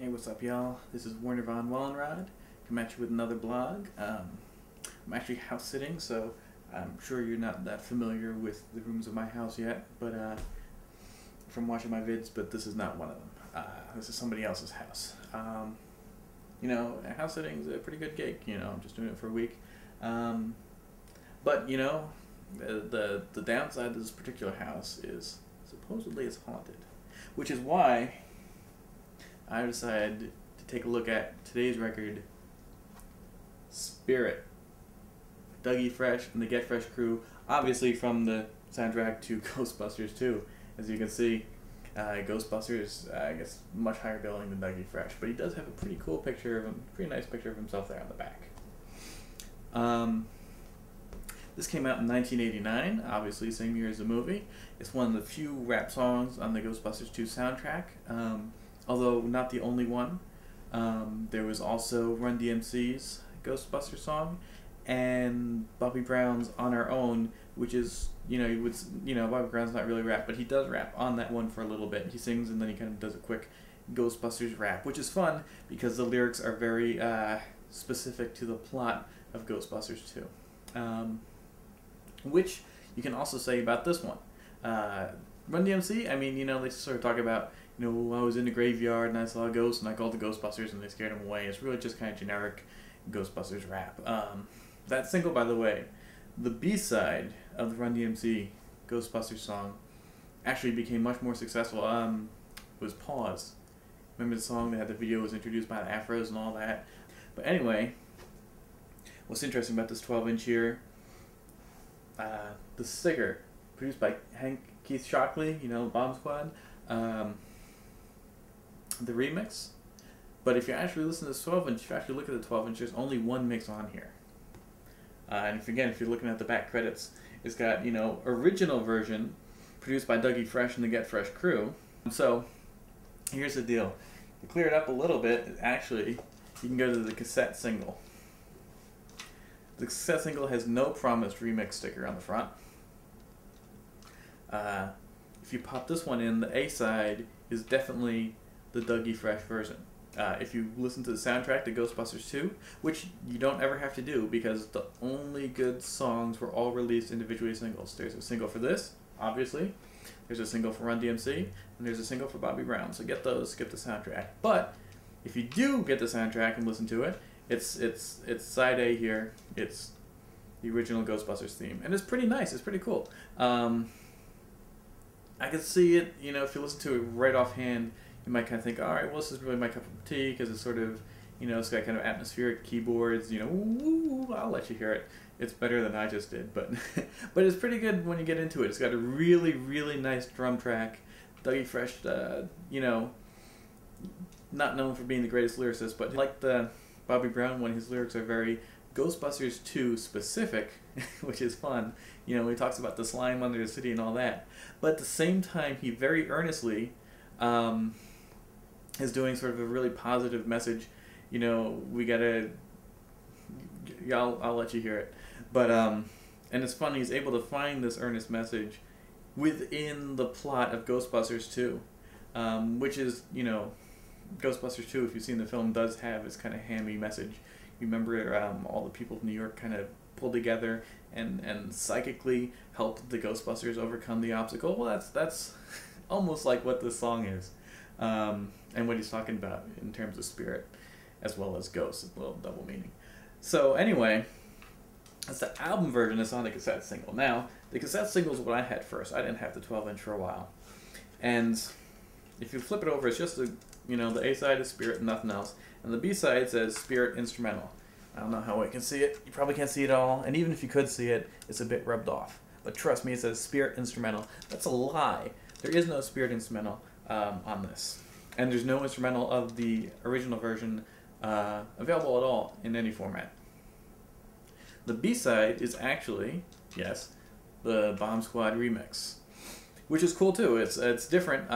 Hey, what's up, y'all? This is Werner von Wallenrod. Come at you with another blog. I'm actually house sitting, so I'm sure you're not that familiar with the rooms of my house yet, but from watching my vids, but this is not one of them. This is somebody else's house. House sitting is a pretty good gig. I'm just doing it for a week. But the downside of this particular house is supposedly it's haunted, which is why I decided to take a look at today's record, Spirit. Dougie Fresh and the Get Fresh crew, obviously from the soundtrack to Ghostbusters 2. As you can see, Ghostbusters, I guess, much higher billing than Dougie Fresh, but he does have a pretty cool picture of him, pretty nice picture of himself there on the back. This came out in 1989, obviously same year as the movie. It's one of the few rap songs on the Ghostbusters 2 soundtrack. Although not the only one. There was also Run DMC's Ghostbusters song and Bobby Brown's On Our Own, which is, Bobby Brown's not really rap, but he does rap on that one for a little bit. He sings and then he kind of does a quick Ghostbusters rap, which is fun because the lyrics are very specific to the plot of Ghostbusters 2. Which you can also say about this one. Run DMC, I mean, they sort of talk about, I was in the graveyard and I saw a ghost and I called the Ghostbusters and they scared him away. It's really just kind of generic Ghostbusters rap. That single, by the way, the B-side of the Run DMC Ghostbusters song actually became much more successful. It was Pause. Remember the song? They had the video was introduced by the Afros and all that. But anyway, what's interesting about this 12-inch here, the sticker, produced by Keith Shockley, Bomb Squad, the remix. But if you actually listen to this 12-inch, if you actually look at the 12-inch, there's only one mix on here. And if you're looking at the back credits, it's got, original version produced by Dougie Fresh and the Get Fresh crew. So, here's the deal. To clear it up a little bit, actually, you can go to the cassette single. The cassette single has no promised remix sticker on the front. If you pop this one in, the A-side is definitely the Dougie Fresh version. If you listen to the soundtrack to Ghostbusters 2, which you don't ever have to do because the only good songs were all released individually as singles. There's a single for this, obviously. There's a single for Run DMC, and there's a single for Bobby Brown. So get those, skip the soundtrack. But if you do get the soundtrack and listen to it, it's side A here. It's the original Ghostbusters theme, and it's pretty nice. It's pretty cool. I can see it. If you listen to it right offhand, you might kind of think, all right, well, this is really my cup of tea because it's sort of, it's got kind of atmospheric keyboards. Ooh, I'll let you hear it. It's better than I just did, but but it's pretty good when you get into it. It's got a really, really nice drum track. Dougie Fresh, not known for being the greatest lyricist, but like the Bobby Brown one, his lyrics are very Ghostbusters 2 specific, which is fun. He talks about the slime under the city and all that. But at the same time, he very earnestly is doing sort of a really positive message. We gotta, I'll let you hear it. But, and it's funny, he's able to find this earnest message within the plot of Ghostbusters 2, which is, Ghostbusters 2, if you've seen the film, does have this kind of hammy message. You remember all the people of New York kind of pulled together and psychically helped the Ghostbusters overcome the obstacle. Well, that's almost like what this song is, and what he's talking about in terms of spirit, as well as ghosts. A little double meaning. So anyway, that's the album version that's on the cassette single. Now, the cassette single is what I had first. I didn't have the 12-inch for a while, and if you flip it over, it's just the A-side is Spirit and nothing else. And the B-side says Spirit Instrumental. I don't know how well you can see it. You probably can't see it all. And even if you could see it, it's a bit rubbed off. But trust me, it says Spirit Instrumental. That's a lie. There is no Spirit Instrumental on this. And there's no instrumental of the original version available at all in any format. The B-side is actually, yes, the Bomb Squad remix. Which is cool too. It's different.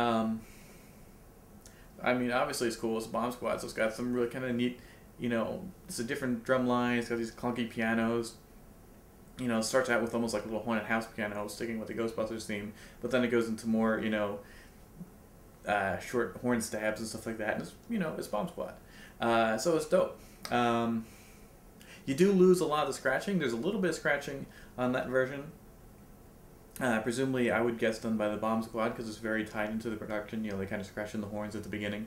Obviously it's cool. It's a Bomb Squad, so it's got some really kind of neat, it's a different drum line. It's got these clunky pianos. It starts out with almost like a little haunted house piano, sticking with the Ghostbusters theme, but then it goes into more, short horn stabs and stuff like that. And it's, you know, it's Bomb Squad. So it's dope. You do lose a lot of the scratching. There's a little bit of scratching on that version. Presumably, I would guess done by the Bomb Squad because it's very tied into the production. You know, they kind of scratch in the horns at the beginning.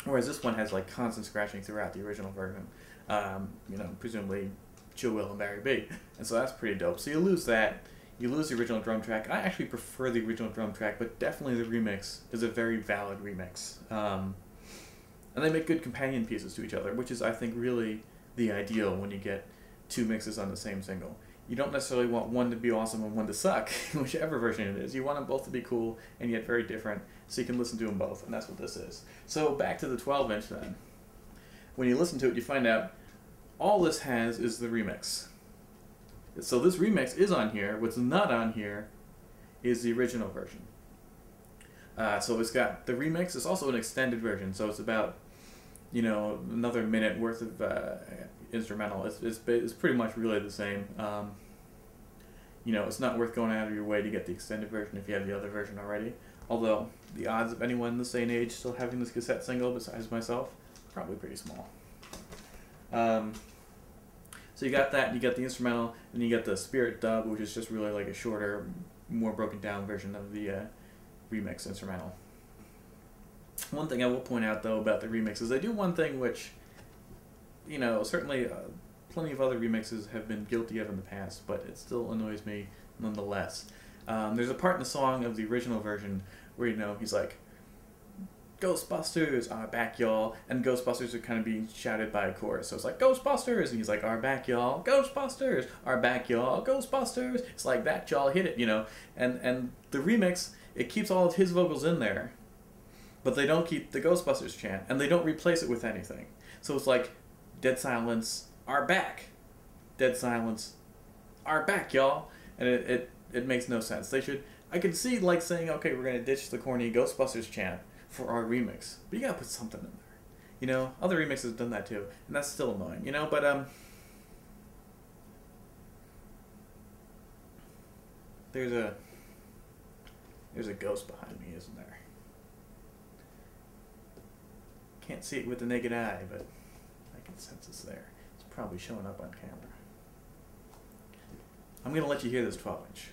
Whereas this one has like constant scratching throughout the original version. You know, presumably Chill Will and Barry B. And so that's pretty dope. So you lose that. You lose the original drum track. I actually prefer the original drum track, but definitely the remix is a very valid remix. And they make good companion pieces to each other, which is, I think, really the ideal when you get two mixes on the same single. You don't necessarily want one to be awesome and one to suck, whichever version it is. You want them both to be cool and yet very different, so you can listen to them both, and that's what this is. So back to the 12-inch then. When you listen to it, you find out all this has is the remix. So this remix is on here. What's not on here is the original version. So it's got the remix. It's also an extended version, so it's about, you know, another minute worth of instrumental. It's pretty much really the same. You know, it's not worth going out of your way to get the extended version if you have the other version already. Although the odds of anyone in this day and age still having this cassette single besides myself, probably pretty small. So you got that, you got the instrumental, and you got the Spirit dub, which is just really like a shorter, more broken down version of the remix instrumental. One thing I will point out though about the remixes, they do one thing which, you know, certainly plenty of other remixes have been guilty of in the past, but it still annoys me nonetheless. There's a part in the song of the original version where, you know, he's like, Ghostbusters are back, y'all, and Ghostbusters are kind of being shouted by a chorus. So it's like, Ghostbusters, and he's like, are back, y'all, Ghostbusters are back, y'all, Ghostbusters. It's like that, y'all, hit it, you know. And the remix, it keeps all of his vocals in there, but they don't keep the Ghostbusters chant, and they don't replace it with anything. So it's like, Dead Silence are back, Dead Silence are back, y'all, and it makes no sense. They should, I could see like saying, okay, we're gonna ditch the corny Ghostbusters chant for our remix, but you gotta put something in there. You know, other remixes have done that too, and that's still annoying, you know, but there's a ghost behind me, isn't there? Can't see it with the naked eye, but I can sense it's there. It's probably showing up on camera. I'm gonna let you hear this 12-inch.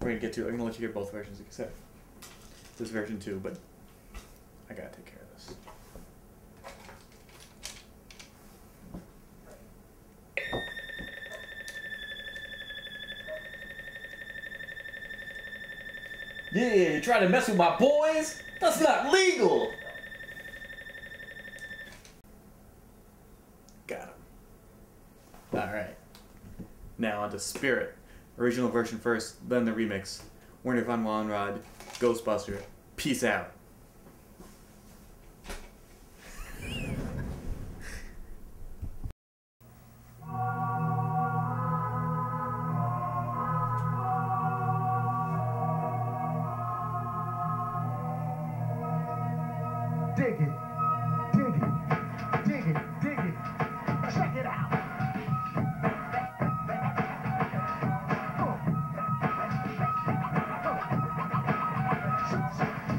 I'm gonna let you hear both versions except this version too, but I gotta take care of this. Yeah, you trying to mess with my boys? That's not legal! Got him. Alright. Now on to Spirit. Original version first, then the remix. Werner von Wallnrod, Ghostbuster. Peace out. Dig it, dig it, dig it, dig it. Check it out.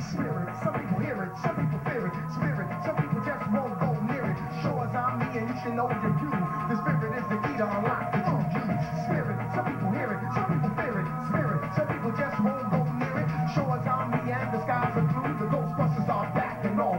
Spirit, some people hear it, some people fear it. Spirit, some people just won't go near it. Sure as I'm me and you should know your view. The spirit is the key to unlock the true you. Spirit, some people hear it, some people fear it. Spirit, some people just won't go near it. Sure as I'm me and the skies are blue. The Ghostbusters are back and all.